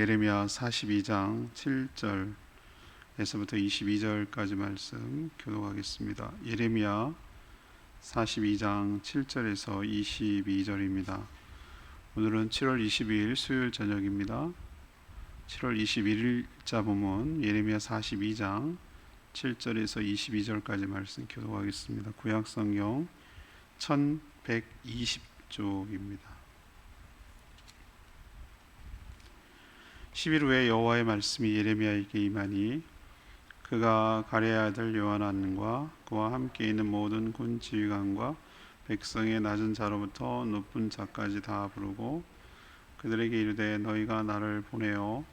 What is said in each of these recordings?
예레미야 42장 7절에서부터 22절까지 말씀 교독하겠습니다. 예레미야 42장 7절에서 22절입니다. 오늘은 7월 22일 수요일 저녁입니다. 7월 21일자 부문 예레미야 42장 7절에서 22절까지 말씀 교독하겠습니다. 구약성경 1120쪽입니다. 10일 후에 여호와의 말씀이 예레미야에게 임하니 그가 가레의 아들 요하난과 그와 함께 있는 모든 군 지휘관과 백성의 낮은 자로부터 높은 자까지 다 부르고 그들에게 이르되 너희가 나를 보내어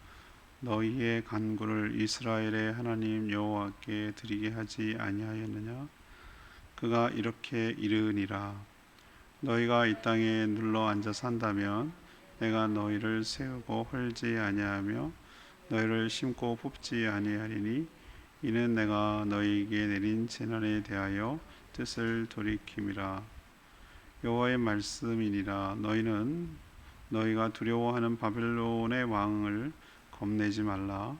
너희의 간구를 이스라엘의 하나님 여호와께 드리게 하지 아니하였느냐? 그가 이렇게 이르니라. 너희가 이 땅에 눌러 앉아 산다면 내가 너희를 세우고 헐지 아니하며 너희를 심고 뽑지 아니하리니 이는 내가 너희에게 내린 재난에 대하여 뜻을 돌이킴이라. 여호와의 말씀이니라. 너희는 너희가 두려워하는 바벨론의 왕을 겁내지 말라.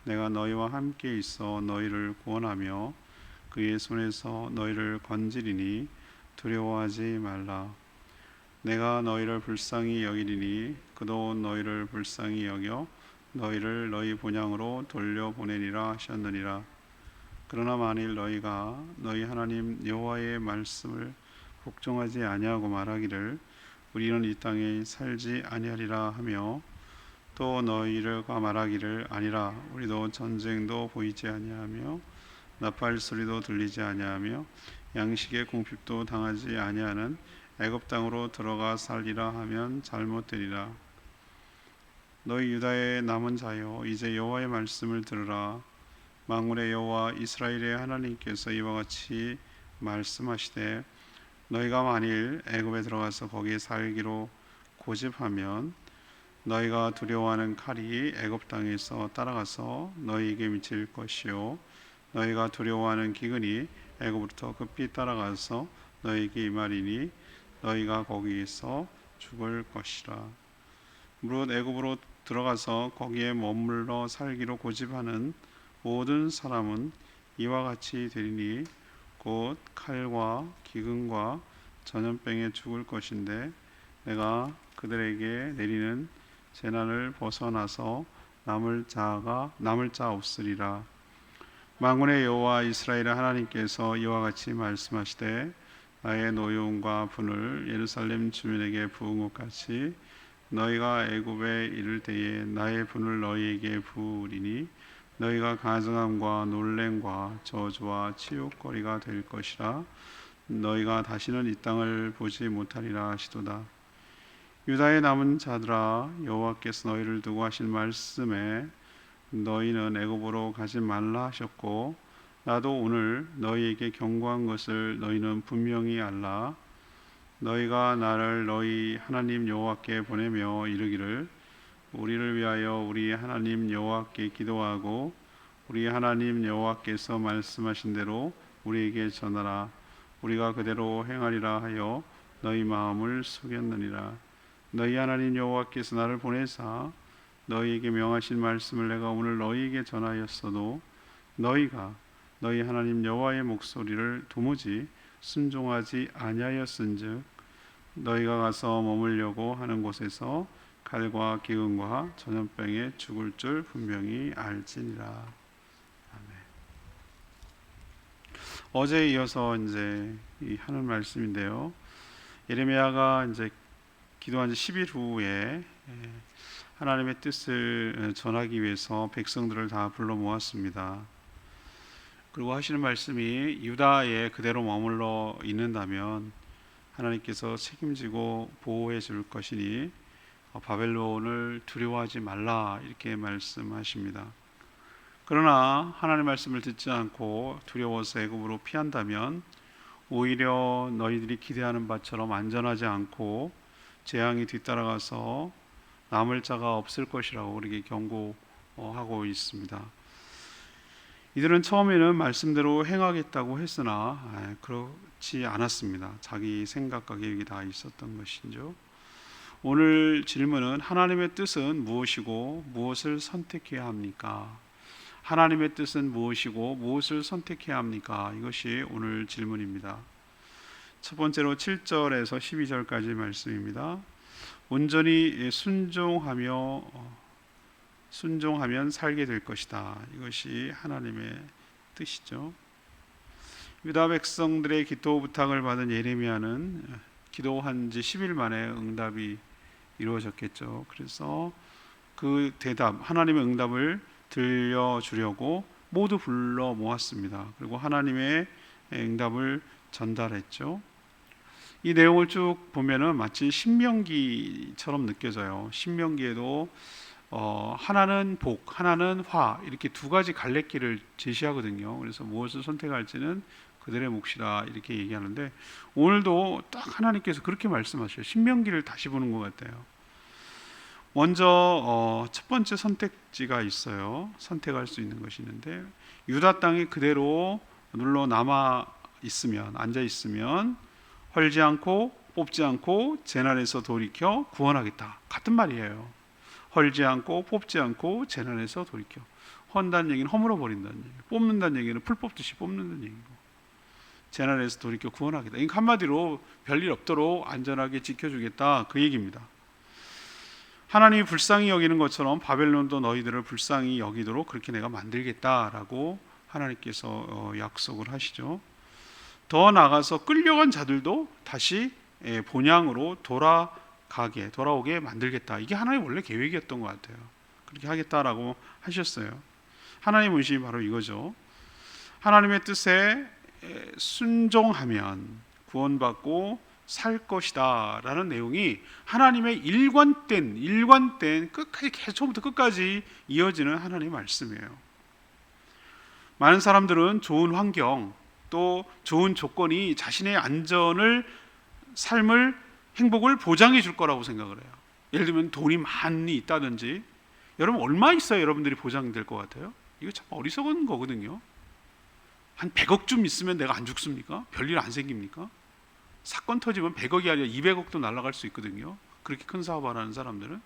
내가 너희와 함께 있어 너희를 구원하며 그의 손에서 너희를 건지리니 두려워하지 말라. 내가 너희를 불쌍히 여기리니 그도 너희를 불쌍히 여겨 너희를 너희 본향으로 돌려보내리라 하셨느니라. 그러나 만일 너희가 너희 하나님 여호와의 말씀을 복종하지 아니하고 말하기를 우리는 이 땅에 살지 아니하리라 하며 또 너희가 말하기를 아니라 우리도 전쟁도 보이지 아니하며 나팔 소리도 들리지 아니하며 양식의 궁핍도 당하지 아니하는 애굽 땅으로 들어가 살리라 하면 잘못되리라. 너희 유다의 남은 자여 이제 여호와의 말씀을 들으라. 만군의 여호와 이스라엘의 하나님께서 이와 같이 말씀하시되 너희가 만일 애굽에 들어가서 거기에 살기로 고집하면 너희가 두려워하는 칼이 애굽 땅에서 따라가서 너희에게 미칠 것이요 너희가 두려워하는 기근이 애굽으로부터 급히 따라가서 너희에게 임하리니 너희가 거기에서 죽을 것이라. 무릇 애굽으로 들어가서 거기에 머물러 살기로 고집하는 모든 사람은 이와 같이 되리니 곧 칼과 기근과 전염병에 죽을 것인데 내가 그들에게 내리는 재난을 벗어나서 남을 자 없으리라. 만군의 여호와 이스라엘의 하나님께서 이와 같이 말씀하시되 나의 노여움과 분을 예루살렘 주민에게 부은 것 같이 너희가 애굽에 이를 때에 나의 분을 너희에게 부으리니 너희가 가증함과 놀램과 저주와 치욕거리가 될 것이라. 너희가 다시는 이 땅을 보지 못하리라 하시도다. 유다의 남은 자들아 여호와께서 너희를 두고 하신 말씀에 너희는 애굽으로 가지 말라 하셨고 나도 오늘 너희에게 경고한 것을 너희는 분명히 알라. 너희가 나를 너희 하나님 여호와께 보내며 이르기를 우리를 위하여 우리 하나님 여호와께 기도하고 우리 하나님 여호와께서 말씀하신 대로 우리에게 전하라. 우리가 그대로 행하리라 하여 너희 마음을 속였느니라. 너희 하나님 여호와께서 나를 보내사 너희에게 명하신 말씀을 내가 오늘 너희에게 전하였어도 너희가 너희 하나님 여호와의 목소리를 도무지 순종하지 아니하였은즉 너희가 가서 머물려고 하는 곳에서 칼과 기근과 전염병에 죽을 줄 분명히 알지니라. 아멘. 어제에 이어서 이제 이 하는 말씀인데요. 예레미야가 이제 기도한 지 10일 후에 하나님의 뜻을 전하기 위해서 백성들을 다 불러 모았습니다. 그리고 하시는 말씀이 유다에 그대로 머물러 있는다면 하나님께서 책임지고 보호해 줄 것이니 바벨론을 두려워하지 말라 이렇게 말씀하십니다. 그러나 하나님의 말씀을 듣지 않고 두려워서 애굽으로 피한다면 오히려 너희들이 기대하는 바처럼 안전하지 않고 재앙이 뒤따라가서 남을 자가 없을 것이라고 그렇게 경고하고 있습니다. 이들은 처음에는 말씀대로 행하겠다고 했으나 그렇지 않았습니다. 자기 생각과 계획이 다 있었던 것이죠. 오늘 질문은 하나님의 뜻은 무엇이고 무엇을 선택해야 합니까? 하나님의 뜻은 무엇이고 무엇을 선택해야 합니까? 이것이 오늘 질문입니다. 첫 번째로 7절에서 12절까지 말씀입니다. 온전히 순종하면 살게 될 것이다. 이것이 하나님의 뜻이죠. 유다 백성들의 기도 부탁을 받은 예레미야는 기도한 지 10일 만에 응답이 이루어졌겠죠. 그래서 그 대답, 하나님의 응답을 들려주려고 모두 불러 모았습니다. 그리고 하나님의 응답을 전달했죠. 이 내용을 쭉 보면은 마치 신명기처럼 느껴져요. 신명기에도 하나는 복, 하나는 화, 이렇게 두 가지 갈래길을 제시하거든요. 그래서 무엇을 선택할지는 그들의 몫이라 이렇게 얘기하는데, 오늘도 딱 하나님께서 그렇게 말씀하셔요. 신명기를 다시 보는 것 같아요. 먼저 첫 번째 선택지가 있어요. 선택할 수 있는 것이 있는데, 유다 땅에 그대로 눌러 남아 있으면, 앉아 있으면 헐지 않고 뽑지 않고 재난에서 돌이켜 구원하겠다. 같은 말이에요. 헐지 않고 뽑지 않고 재난에서 돌이켜. 헌다는 얘기는 허물어 버린다는 얘기예요. 뽑는다는 얘기는 풀 뽑듯이 뽑는다는 얘기고, 재난에서 돌이켜 구원하겠다. 그러니까 한마디로 별일 없도록 안전하게 지켜주겠다, 그 얘기입니다. 하나님이 불쌍히 여기는 것처럼 바벨론도 너희들을 불쌍히 여기도록 그렇게 내가 만들겠다라고 하나님께서 약속을 하시죠. 더 나아가서 끌려간 자들도 다시 본향으로 돌아오게 만들겠다. 이게 하나님의 원래 계획이었던 것 같아요. 그렇게 하겠다라고 하셨어요. 하나님의 의심이 바로 이거죠. 하나님의 뜻에 순종하면 구원받고 살 것이다 라는 내용이 하나님의 일관된 끝까지, 계속 처음부터 끝까지 이어지는 하나님의 말씀이에요. 많은 사람들은 좋은 환경, 또 좋은 조건이 자신의 삶을, 행복을 보장해 줄 거라고 생각을 해요. 예를 들면 돈이 많이 있다든지, 여러분 얼마 있어야 여러분들이 보장될 것 같아요? 이거 참 어리석은 거거든요. 한 100억쯤 있으면 내가 안 죽습니까? 별일 안 생깁니까? 사건 터지면 100억이 아니라 200억도 날아갈 수 있거든요. 그렇게 큰 사업을 하는 사람들은.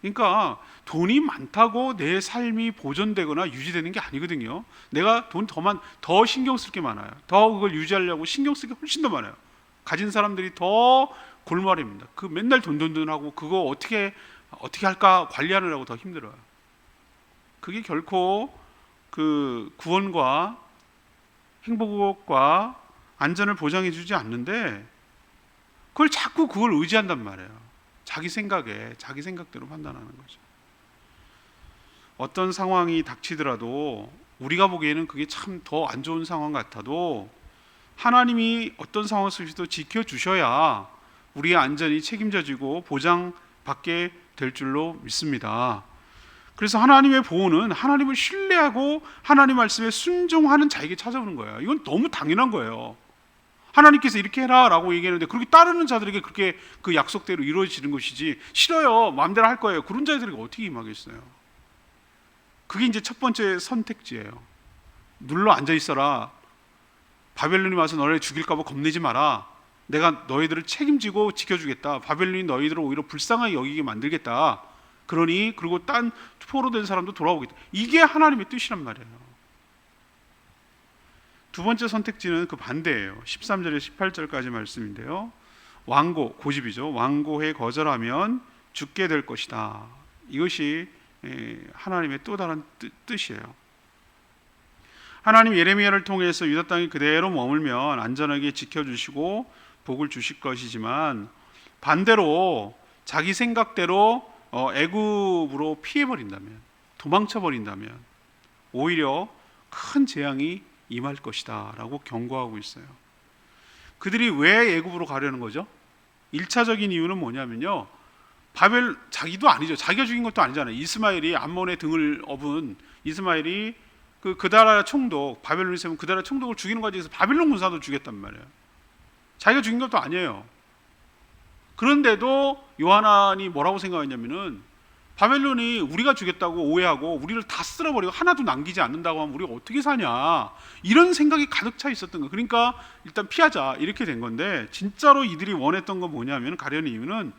그러니까 돈이 많다고 내 삶이 보존되거나 유지되는 게 아니거든요. 내가 돈 더 신경 쓸 게 많아요. 더 그걸 유지하려고 신경 쓸 게 훨씬 더 많아요. 가진 사람들이 더 골머리입니다. 그 맨날 돈 하고 그거 어떻게 할까 관리하느라고 더 힘들어요. 그게 결코 그 구원과 행복과 안전을 보장해 주지 않는데, 그걸 의지한단 말이에요. 자기 생각대로 판단하는 거죠. 어떤 상황이 닥치더라도 우리가 보기에는 그게 참 더 안 좋은 상황 같아도 하나님이 어떤 상황 속에서도 지켜주셔야 우리의 안전이 책임져지고 보장받게 될 줄로 믿습니다. 그래서 하나님의 보호는 하나님을 신뢰하고 하나님 말씀에 순종하는 자에게 찾아오는 거예요. 이건 너무 당연한 거예요. 하나님께서 이렇게 해라 라고 얘기했는데 그렇게 따르는 자들에게 그렇게 그 약속대로 이루어지는 것이지, 싫어요, 마음대로 할 거예요, 그런 자들에게 어떻게 임하겠어요? 그게 이제 첫 번째 선택지예요. 눌러 앉아 있어라. 바벨론이 와서 너를 죽일까 봐 겁내지 마라. 내가 너희들을 책임지고 지켜주겠다. 바벨론이 너희들을 오히려 불쌍하게 여기게 만들겠다. 그리고 딴 포로된 사람도 돌아오겠다. 이게 하나님의 뜻이란 말이에요. 두 번째 선택지는 그 반대예요. 13절에서 18절까지 말씀인데요. 고집이죠. 완고해 거절하면 죽게 될 것이다. 이것이 하나님의 또 다른 뜻이에요. 하나님 예레미야를 통해서 유다 땅이 그대로 머물면 안전하게 지켜주시고 복을 주실 것이지만, 반대로 자기 생각대로 애굽으로 피해버린다면, 도망쳐버린다면 오히려 큰 재앙이 임할 것이다 라고 경고하고 있어요. 그들이 왜 애굽으로 가려는 거죠? 1차적인 이유는 뭐냐면요, 자기도 아니죠. 자기가 죽인 것도 아니잖아요. 이스마엘이 암몬의 등을 업은 이스마엘이 그다라 총독, 바벨론이 세운 그다라 총독을 죽이는 과정에서 바벨론 군사도 죽였단 말이에요. 자기가 죽인 것도 아니에요. 그런데도 요하난이 뭐라고 생각했냐면은, 바벨론이 우리가 죽였다고 오해하고 우리를 다 쓸어버리고 하나도 남기지 않는다고 하면 우리가 어떻게 사냐, 이런 생각이 가득 차 있었던 거예요. 그러니까 일단 피하자 이렇게 된 건데, 진짜로 이들이 원했던 건 뭐냐면, 가려는 이유는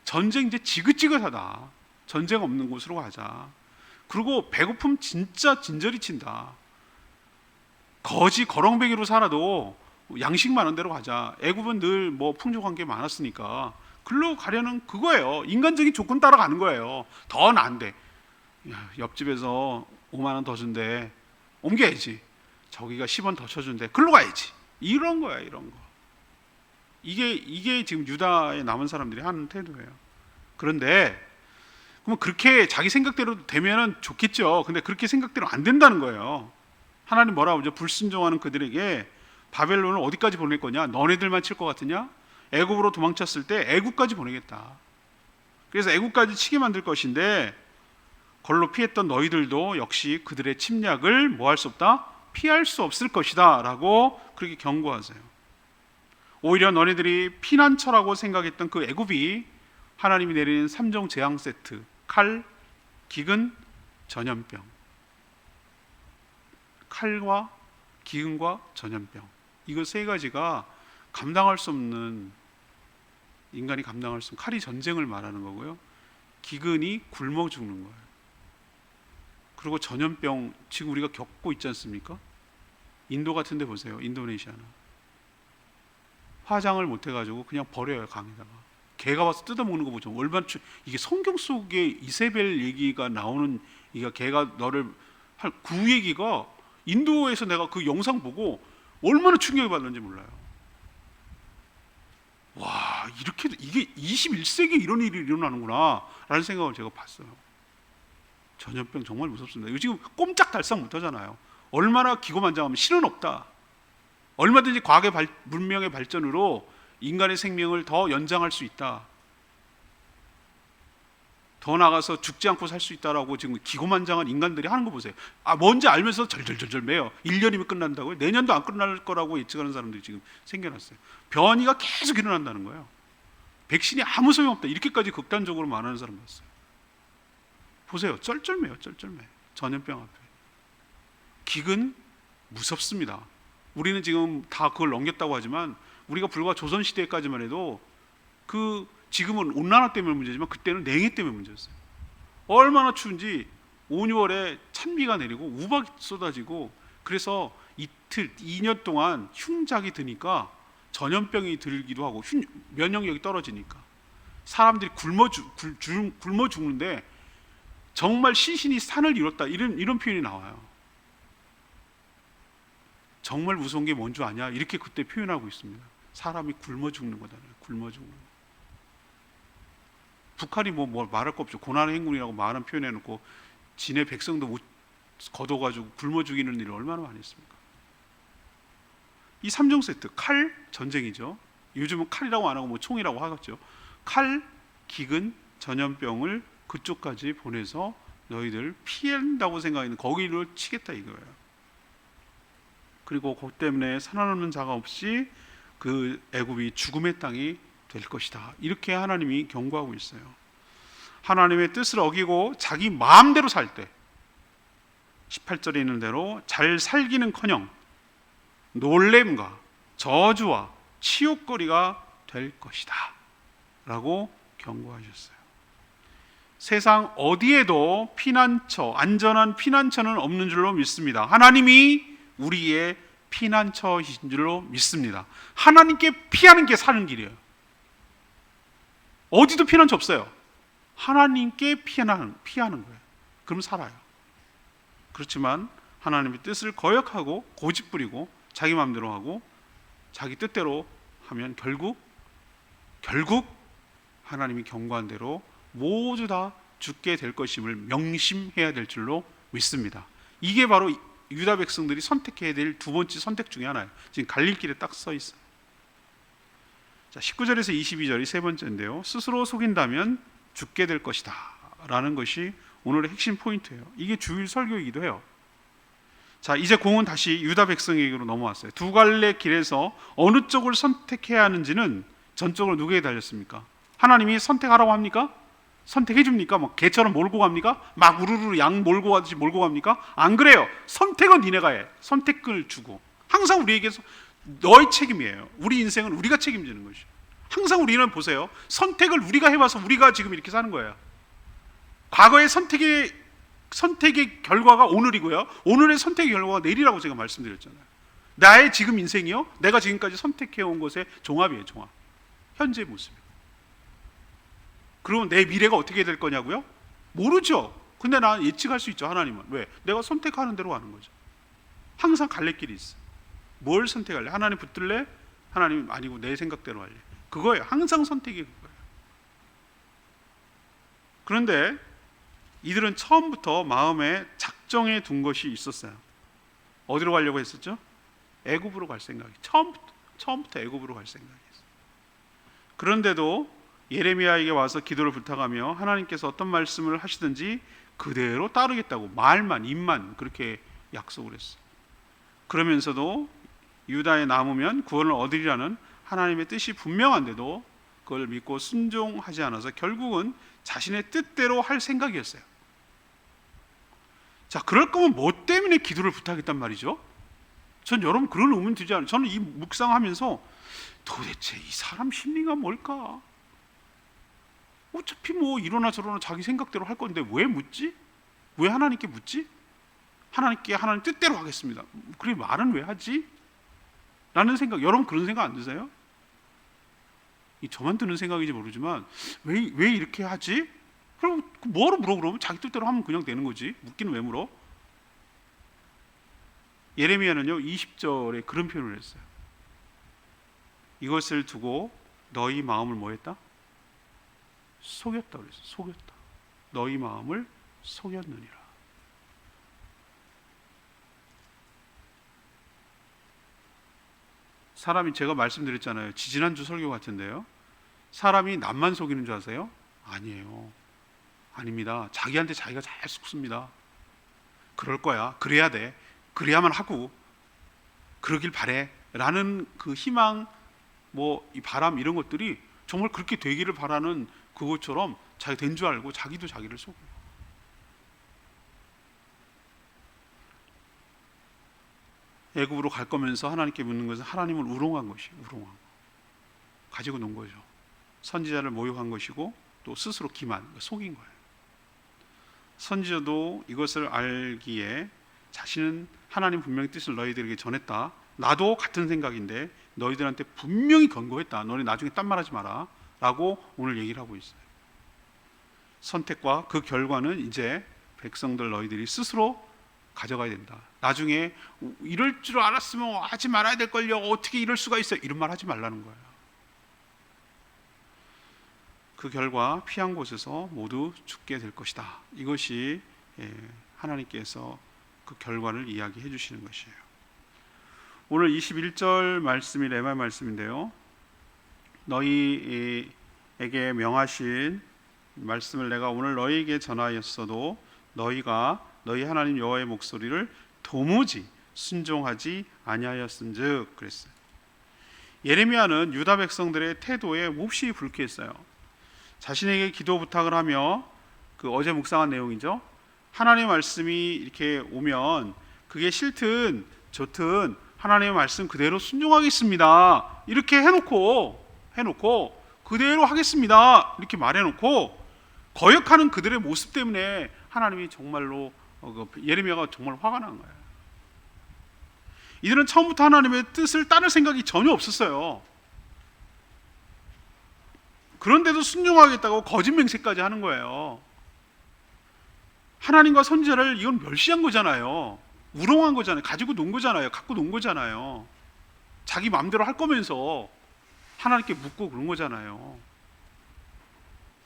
전쟁 이제 지긋지긋하다. 전쟁 없는 곳으로 가자. 그리고 배고픔 진짜 진저리 친다. 거지 거렁뱅이로 살아도 양식 많은 데로 가자. 애굽은 늘 뭐 풍족한 게 많았으니까 글로 가려는 그거예요. 인간적인 조건 따라가는 거예요. 더 나은데 옆집에서 5만 원 더 준대. 옮겨야지. 저기가 10원 더 쳐준대. 글로 가야지. 이런 거야, 이런 거. 이게 지금 유다에 남은 사람들이 하는 태도예요. 그런데 그럼 그렇게 자기 생각대로 되면은 좋겠죠. 근데 그렇게 생각대로 안 된다는 거예요. 하나님 뭐라고 하죠? 불순종하는 그들에게 바벨론을 어디까지 보낼 거냐? 너네들만 칠 것 같으냐? 애굽으로 도망쳤을 때 애굽까지 보내겠다. 그래서 애굽까지 치게 만들 것인데 걸로 피했던 너희들도 역시 그들의 침략을 뭐 할 수 없다? 피할 수 없을 것이다 라고 그렇게 경고하세요. 오히려 너네들이 피난처라고 생각했던 그 애굽이 하나님이 내리는 3종 재앙 세트, 칼, 기근, 전염병. 칼과 기근과 전염병. 이거 세 가지가 감당할 수 없는, 인간이 감당할 수 없는, 칼이 전쟁을 말하는 거고요. 기근이 굶어 죽는 거예요. 그리고 전염병 지금 우리가 겪고 있지 않습니까? 인도 같은 데 보세요. 인도네시아나. 화장을 못 해가지고 그냥 버려요, 강에다가. 개가 와서 뜯어먹는 거 보죠. 얼마나 이게 성경 속에 이세벨 얘기가 나오는, 이게 개가 너를 할 그 얘기가 인도에서 내가 그 영상 보고 얼마나 충격을 받는지 몰라요. 와, 이렇게 이게 21세기에 이런 일이 일어나는구나 라는 생각을 제가 봤어요. 전염병 정말 무섭습니다. 이거 지금 꼼짝달싹 못하잖아요. 얼마나 기고만장하면 실은 없다. 얼마든지 과학의 문명의 발전으로 인간의 생명을 더 연장할 수 있다. 더 나가서 죽지 않고 살 수 있다라고 지금 기고만장한 인간들이 하는 거 보세요. 뭔지 알면서 절절절절 매요. 1년이면 끝난다고요? 내년도 안 끝날 거라고 예측하는 사람들이 지금 생겨났어요. 변이가 계속 일어난다는 거예요. 백신이 아무 소용없다. 이렇게까지 극단적으로 말하는 사람 봤어요. 보세요. 쩔쩔매요. 쩔쩔매. 전염병 앞에. 기근 무섭습니다. 우리는 지금 다 그걸 넘겼다고 하지만 우리가 불과 조선시대까지만 해도 지금은 온난화 때문에 문제지만 그때는 냉해 때문에 문제였어요. 얼마나 추운지 5, 6월에 찬비가 내리고 우박이 쏟아지고, 그래서 이틀, 2년 동안 흉작이 드니까 전염병이 들기도 하고 면역력이 떨어지니까 사람들이 굶어 죽는데 정말 시신이 산을 이뤘다, 이런 표현이 나와요. 정말 무서운 게 뭔 줄 아냐? 이렇게 그때 표현하고 있습니다. 사람이 굶어 죽는 거잖아요. 굶어 죽는 거. 북한이 뭐 말할 거 없죠. 고난의 행군이라고 말한 표현해놓고 진의 백성도 못 걷어가지고 굶어 죽이는 일을 얼마나 많이 했습니까? 이 3종 세트, 칼, 전쟁이죠. 요즘은 칼이라고 안 하고 뭐 총이라고 하겠죠. 칼, 기근, 전염병을 그쪽까지 보내서 너희들 피한다고 생각했는 거기를 치겠다 이거예요. 그리고 그것 때문에 살아남는 자가 없이 그 애굽이 죽음의 땅이 될 것이다. 이렇게 하나님이 경고하고 있어요. 하나님의 뜻을 어기고 자기 마음대로 살 때 18절에 있는 대로 잘 살기는커녕 놀램과 저주와 치욕거리가 될 것이다 라고 경고하셨어요. 세상 어디에도 피난처, 안전한 피난처는 없는 줄로 믿습니다. 하나님이 우리의 피난처이신 줄로 믿습니다. 하나님께 피하는 게 사는 길이에요. 어디도 피난처 없어요. 하나님께 피하는 거예요. 그럼 살아요. 그렇지만 하나님의 뜻을 거역하고 고집부리고 자기 마음대로 하고 자기 뜻대로 하면 결국 하나님이 경고한 대로 모두 다 죽게 될 것임을 명심해야 될 줄로 믿습니다. 이게 바로 유다 백성들이 선택해야 될 두 번째 선택 중에 하나예요. 지금 갈릴길에 딱 써 있어요. 자, 19절에서 22절이 세 번째인데요. 스스로 속인다면 죽게 될 것이다 라는 것이 오늘의 핵심 포인트예요. 이게 주일 설교이기도 해요. 자, 이제 공은 다시 유다 백성에게로 넘어왔어요. 두 갈래 길에서 어느 쪽을 선택해야 하는지는 전적으로 누구에게 달렸습니까? 하나님이 선택하라고 합니까? 선택해 줍니까? 막 개처럼 몰고 갑니까? 막 우르르 양 몰고 가듯이 몰고 갑니까? 안 그래요. 선택은 니네가 해. 선택을 주고 항상 우리에게서 너의 책임이에요. 우리 인생은 우리가 책임지는 것이죠. 항상 우리는 보세요. 선택을 우리가 해와서 우리가 지금 이렇게 사는 거예요. 과거의 선택의 결과가 오늘이고요. 오늘의 선택의 결과가 내일이라고 제가 말씀드렸잖아요. 나의 지금 인생이요, 내가 지금까지 선택해온 것의 종합이에요. 종합. 현재의 모습. 그러면 내 미래가 어떻게 될 거냐고요? 모르죠. 근데 난 예측할 수 있죠. 하나님은. 왜? 내가 선택하는 대로 가는 거죠. 항상 갈래길이 있어. 뭘 선택할래? 하나님 붙들래? 하나님 아니고 내 생각대로 할래. 그거예요. 항상 선택이 그거예요. 그런데 이들은 처음부터 마음에 작정해 둔 것이 있었어요. 어디로 가려고 했었죠? 애굽으로 갈 생각이. 처음부터 애굽으로 갈 생각이었어요. 그런데도 예레미야에게 와서 기도를 부탁하며 하나님께서 어떤 말씀을 하시든지 그대로 따르겠다고 말만 입만 그렇게 약속을 했어요. 그러면서도 유다에 남으면 구원을 얻으리라는 하나님의 뜻이 분명한데도 그걸 믿고 순종하지 않아서 결국은 자신의 뜻대로 할 생각이었어요. 자, 그럴 거면 뭐 때문에 기도를 부탁했단 말이죠? 전 여러분 그런 의문 들지 않아요. 저는 이 묵상하면서 도대체 이 사람 심리가 뭘까? 어차피 뭐 이러나 저러나 자기 생각대로 할 건데 왜 묻지? 왜 하나님께 묻지? 하나님께 하나님 뜻대로 하겠습니다. 그래 말은 왜 하지? 라는 생각, 여러분 그런 생각 안 드세요? 저만 드는 생각인지 모르지만 왜 이렇게 하지? 그럼 뭐로 물어? 그러면 자기 뜻대로 하면 그냥 되는 거지. 묻기는 왜 물어? 예레미야는요 20절에 그런 표현을 했어요. 이것을 두고 너희 마음을 뭐 했다? 속였다 그랬어요. 속였다. 너희 마음을 속였느니라. 사람이, 제가 말씀드렸잖아요. 지지난주 설교 같은데요. 사람이 남만 속이는 줄 아세요? 아니에요. 아닙니다. 자기한테 자기가 잘 속습니다. 그럴 거야. 그래야 돼. 그래야만 하고 그러길 바래. 라는 그 희망, 이 바람 이런 것들이 정말 그렇게 되기를 바라는 그것처럼 자기 된 줄 알고 자기도 자기를 속여요. 애굽으로 갈 거면서 하나님께 묻는 것은 하나님을 우롱한 것이, 우롱한 거. 가지고 논 거죠. 선지자를 모욕한 것이고 또 스스로 기만, 속인 거예요. 선지자도 이것을 알기에 자신은 하나님 분명히 뜻을 너희들에게 전했다. 나도 같은 생각인데 너희들한테 분명히 권고했다. 너네 나중에 딴 말하지 마라. 라고 오늘 얘기를 하고 있어요. 선택과 그 결과는 이제 백성들 너희들이 스스로 가져가야 된다. 나중에 이럴 줄 알았으면 하지 말아야 될걸요. 어떻게 이럴 수가 있어요. 이런 말 하지 말라는 거예요. 그 결과 피한 곳에서 모두 죽게 될 것이다. 이것이 하나님께서 그 결과를 이야기해 주시는 것이에요. 오늘 21절 말씀이 레마 말씀인데요. 너희에게 명하신 말씀을 내가 오늘 너희에게 전하였어도 너희가 너희 하나님 여호와의 목소리를 도무지 순종하지 아니하였은즉 그랬어요. 예레미야는 유다 백성들의 태도에 몹시 불쾌했어요. 자신에게 기도 부탁을 하며 그 어제 묵상한 내용이죠. 하나님의 말씀이 이렇게 오면 그게 싫든 좋든 하나님의 말씀 그대로 순종하겠습니다. 이렇게 해놓고 그대로 하겠습니다. 이렇게 말해놓고 거역하는 그들의 모습 때문에 하나님이 정말로 예레미야가 정말 화가 난 거예요. 이들은 처음부터 하나님의 뜻을 따를 생각이 전혀 없었어요. 그런데도 순종하겠다고 거짓 맹세까지 하는 거예요. 하나님과 선지자를 이건 멸시한 거잖아요. 우롱한 거잖아요. 가지고 논 거잖아요. 갖고 논 거잖아요. 자기 마음대로 할 거면서 하나님께 묻고 그런 거잖아요.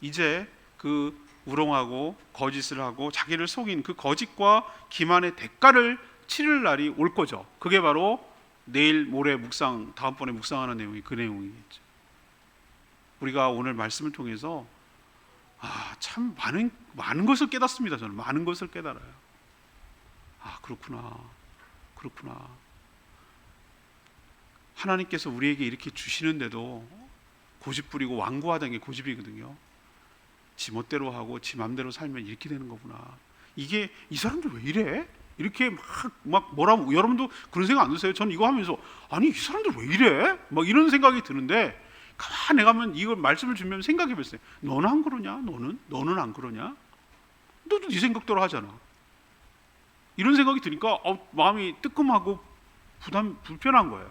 이제 그 우롱하고 거짓을 하고 자기를 속인 그 거짓과 기만의 대가를 치를 날이 올 거죠. 그게 바로 내일 모레 묵상, 다음번에 묵상하는 내용이 그 내용이겠죠. 우리가 오늘 말씀을 통해서 참 많은 것을 깨닫습니다. 저는 많은 것을 깨달아요. 그렇구나. 하나님께서 우리에게 이렇게 주시는데도 고집 부리고 완고하다는 게 고집이거든요. 지 멋대로 하고 지 맘대로 살면 이렇게 되는 거구나. 이 사람들 왜 이래? 이렇게 막 뭐라고, 여러분도 그런 생각 안 드세요? 저는 이거 하면서 이 사람들 왜 이래? 막 이런 생각이 드는데 가만히 가면 이걸 말씀을 주면 생각해 보세요. 너는 안 그러냐? 너는 안 그러냐? 너도 네 생각대로 하잖아. 이런 생각이 드니까 마음이 뜨끔하고 불편한 거예요.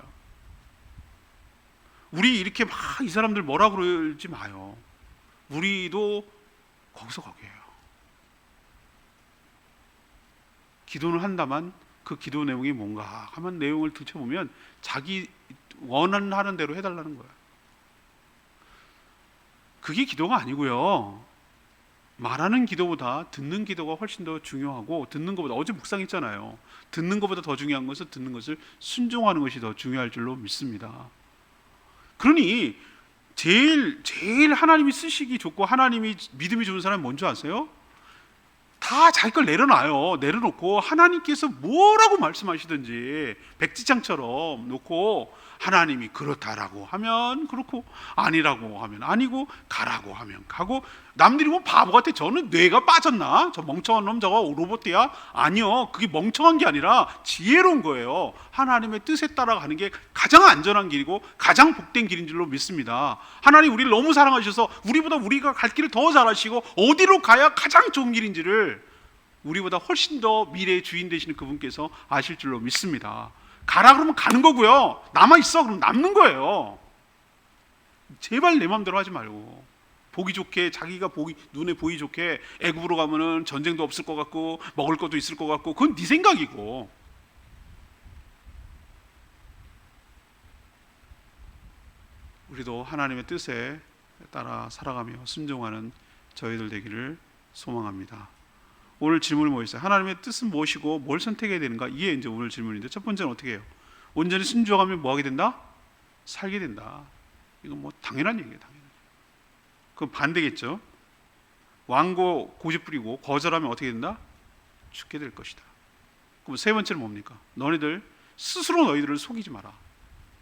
우리 이렇게 막 이 사람들 뭐라 그러지 마요. 우리도 거기서 거기에요. 기도를 한다만 그 기도 내용이 뭔가 하면 내용을 들춰보면 자기 원하는 대로 해달라는 거예요. 그게 기도가 아니고요. 말하는 기도보다 듣는 기도가 훨씬 더 중요하고, 듣는 것보다, 어제 묵상했잖아요. 듣는 것보다 더 중요한 것은 듣는 것을 순종하는 것이 더 중요할 줄로 믿습니다. 그러니 제일 하나님이 쓰시기 좋고 하나님이 믿음이 좋은 사람이 뭔지 아세요? 다 자기 걸 내려놓고 하나님께서 뭐라고 말씀하시든지 백지장처럼 놓고, 하나님이 그렇다라고 하면 그렇고, 아니라고 하면 아니고, 가라고 하면 가고. 남들이 뭐 바보 같아, 저는 뇌가 빠졌나? 저 멍청한 놈 저거 로봇이야? 아니요, 그게 멍청한 게 아니라 지혜로운 거예요. 하나님의 뜻에 따라가는 게 가장 안전한 길이고 가장 복된 길인 줄로 믿습니다. 하나님 우리를 너무 사랑하셔서 우리가 갈 길을 더 잘 아시고 어디로 가야 가장 좋은 길인지를 우리보다 훨씬 더 미래의 주인 되시는 그분께서 아실 줄로 믿습니다. 가라 그러면 가는 거고요, 남아있어 그러면 남는 거예요. 제발 내 마음대로 하지 말고, 보기 좋게, 자기가 눈에 보기 좋게 애굽으로 가면은 전쟁도 없을 것 같고 먹을 것도 있을 것 같고, 그건 네 생각이고. 우리도 하나님의 뜻에 따라 살아가며 순종하는 저희들 되기를 소망합니다. 오늘 질문이 뭐였어요? 하나님의 뜻은 무엇이고 뭘 선택해야 되는가? 이게 이제 오늘 질문인데, 첫 번째는 어떻게 해요? 온전히 순종하면 뭐 하게 된다? 살게 된다. 이건 뭐 당연한 얘기예요. 그럼 반대겠죠. 완고 고집 부리고 거절하면 어떻게 된다? 죽게 될 것이다. 그럼 세 번째는 뭡니까? 너희들 스스로 너희들을 속이지 마라.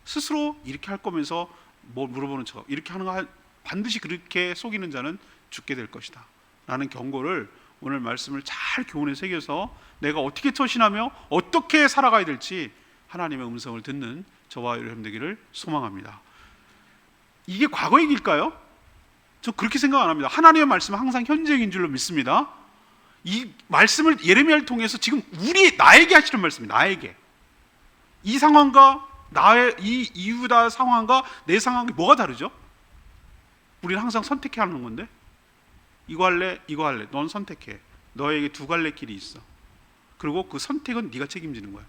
스스로 이렇게 할 거면서 뭐 물어보는 척, 이렇게 하는 거 반드시 그렇게 속이는 자는 죽게 될 것이다 라는 경고를 오늘 말씀을 잘 교훈에 새겨서 내가 어떻게 처신하며 어떻게 살아가야 될지 하나님의 음성을 듣는 저와 여러분 되기를 소망합니다. 이게 과거 얘기일까요? 저 그렇게 생각 안 합니다. 하나님의 말씀은 항상 현재인 줄로 믿습니다. 이 말씀을 예레미야를 통해서 지금 나에게 하시는 말씀입니다. 나에게. 이 상황과 나의 이 이유다 상황과 내 상황이 뭐가 다르죠? 우리는 항상 선택해야 하는 건데, 이거 할래, 이거 할래. 넌 선택해. 너에게 두 갈래 길이 있어. 그리고 그 선택은 네가 책임지는 거야.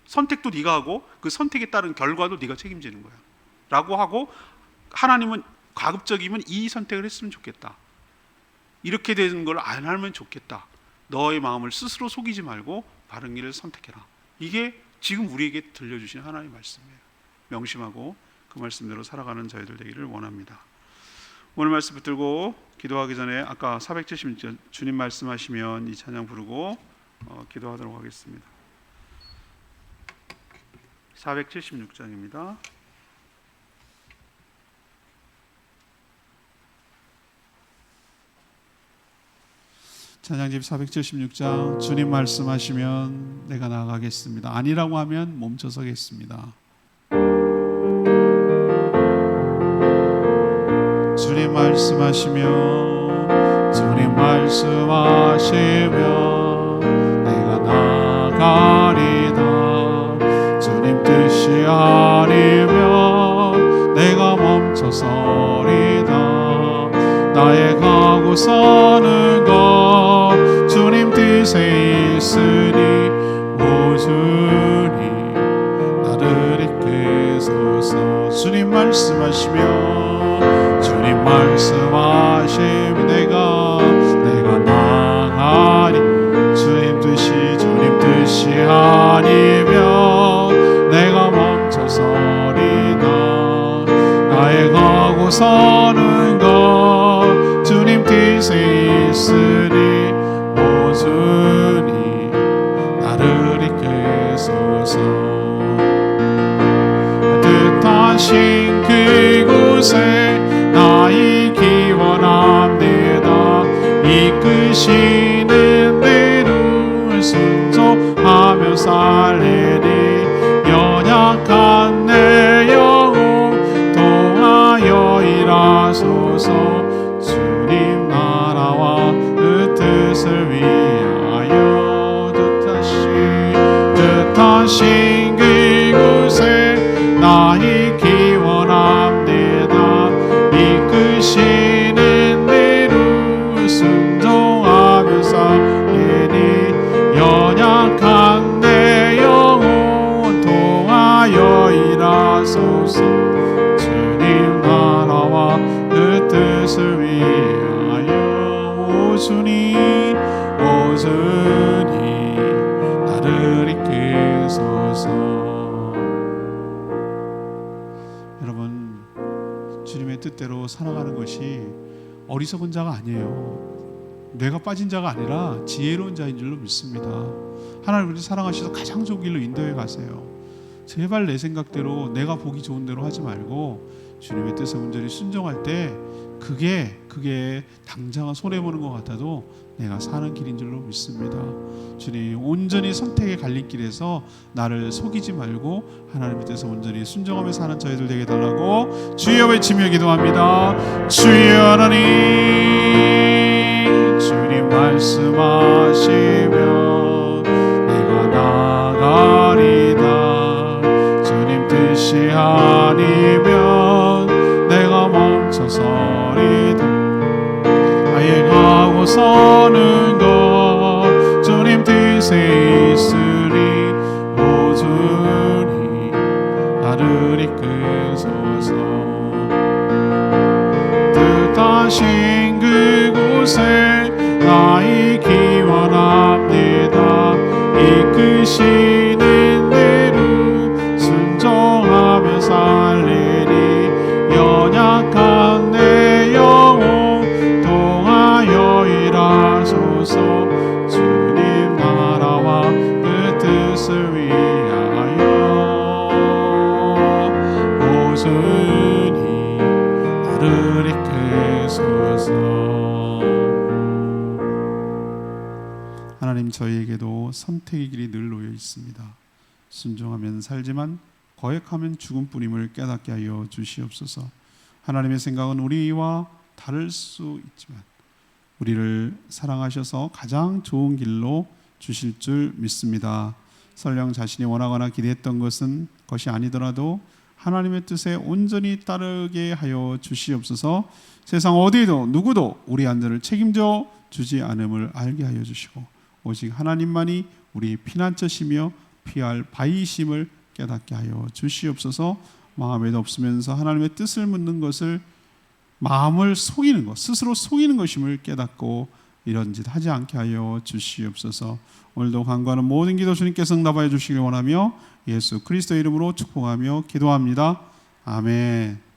선택도 네가 하고 그 선택에 따른 결과도 네가 책임지는 거야 라고 하고, 하나님은 가급적이면 이 선택을 했으면 좋겠다, 이렇게 되는 걸 안 하면 좋겠다, 너의 마음을 스스로 속이지 말고 바른 길을 선택해라. 이게 지금 우리에게 들려주신 하나님의 말씀이에요. 명심하고 그 말씀대로 살아가는 저희들 되기를 원합니다. 오늘 말씀 붙들고 기도하기 전에 아까 476절 주님 말씀하시면 이 찬양 부르고 기도하도록 하겠습니다. 476장입니다. 찬양집 476장 주님 말씀하시면 내가 나아가겠습니다. 아니라고 하면 멈춰서겠습니다. 주님 말씀하시면 내가 나아가리다. 주님 뜻이 아니면 내가 멈춰서리다. 나의 가고 서는 것 주님 뜻에 있으니 모순이 나를 이끄소서. 주님 말씀하시면 내가 나가리. 주님 뜻이 아니면 내가 멈춰서리다. 나의 가고 서는 것 주님 뜻에 있으니 모순이 나를 이끄소서. 뜻하신 그곳에 나의 기원합니다. 이끄시는 대로 순종하며 살리니 연약한 내 영혼 도하여 뜻하신 그곳에 나 있기 원합니다. 이끄시는 대로 순종하며 살리니 연약한 내 영혼 통하여 일하소서. 주님 나라와 그 뜻을 위하여 오주니 오주니 나를 이끄소서. 여러분, 주님의 뜻대로 살아가는 것이 어리석은 자가 아니에요. 뇌가 빠진 자가 아니라 지혜로운 자인 줄로 믿습니다. 하나님을 사랑하셔서 가장 좋은 길로 인도해 가세요. 제발 내 생각대로 내가 보기 좋은 대로 하지 말고 주님의 뜻에 온전히 순종할 때 그게 당장은 손해보는 것 같아도 내가 사는 길인 줄로 믿습니다. 주님, 온전히 선택의 갈림길에서 나를 속이지 말고 하나님의 뜻에 온전히 순종하며 사는 저희들 되게 달라고 주여 외치며 기도합니다. 주여 하나님, 주님 말씀하시면 내가 나가리다. 주님 뜻이 아니면 내가 멈춰서리다. 아예 가고 서는 것 주님 뜻에 있으리. 오주니 나를 이끄소서. 뜻하신 그곳에 나 있기 원합니다. 이끄시는 대로 순종하며 살리니 연약한 내 영혼 통하여 일하소서. 주님 나라와 그 뜻을 위하여 오주니 나를 이끄소서. 하나님, 저희에게도 선택의 길이 늘 놓여 있습니다. 순종하면 살지만 거역하면 죽음뿐임을 깨닫게 하여 주시옵소서. 하나님의 생각은 우리와 다를 수 있지만 우리를 사랑하셔서 가장 좋은 길로 주실 줄 믿습니다. 설령 자신이 원하거나 기대했던 것이 아니더라도 하나님의 뜻에 온전히 따르게 하여 주시옵소서. 세상 어디에도 누구도 우리 안전을 책임져 주지 않음을 알게 하여 주시고 오직 하나님만이 우리 피난처시며 피할 바위심을 깨닫게 하여 주시옵소서. 마음에도 없으면서 하나님의 뜻을 묻는 것을 마음을 속이는 것, 스스로 속이는 것임을 깨닫고 이런 짓 하지 않게 하여 주시옵소서. 오늘도 간구하는 모든 기도 주님께서 응답하여 주시길 원하며 예수 그리스도의 이름으로 축복하며 기도합니다. 아멘.